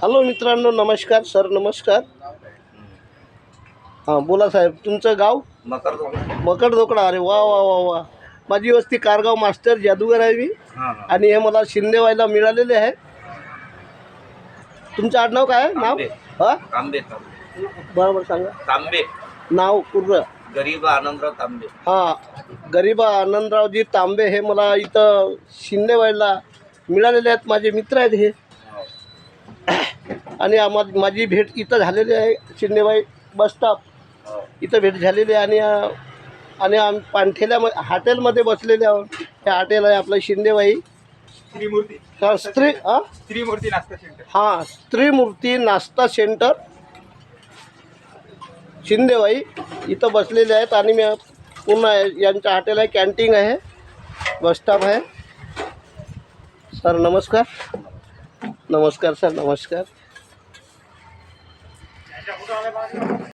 Hello मित्रांनो, नमस्कार sir. नमस्कार. हां बोला साहेब. तुमचं गाव? मकरधोकडा. अरे वा वा वा वा. माझी वस्ती कारगाव मास्टर जादूगर आहे मी. आणि हे मला शिंदेवायला मिळालेले आहे. तुमचं आडनाव काय आहे? नाव? हां तांबे. बरोबर सांगा. तांबे नाव पूर्ण? गरीब आनंदराव तांबे. हां, गरीबा आनंदरावजी तांबे हे मला इथं शिंदेवायला मिळालेले आहेत. माझे मित्र आहेत हे. आणि माझी भेट इथं झालेली आहे. शिंदेवाई बस स्टॉप इथं भेट झालेली आहे. आणि आम्ही पाणठेल्यामध्ये हॉटेलमध्ये बसलेले आहोत. हे हॉटेल आहे आपलं शिंदेवाई त्रिमूर्ती त्रिमूर्ती नाश्ता सेंटर. हां, त्रिमूर्ती नाश्ता सेंटर शिंदेवाई इथं बसलेले आहेत. आणि मी पुन्हा यांचं हॉटेल आहे, कॅन्टीन आहे, बस स्टॉप आहे. सर नमस्कार. नमस्कार सर. नमस्कार.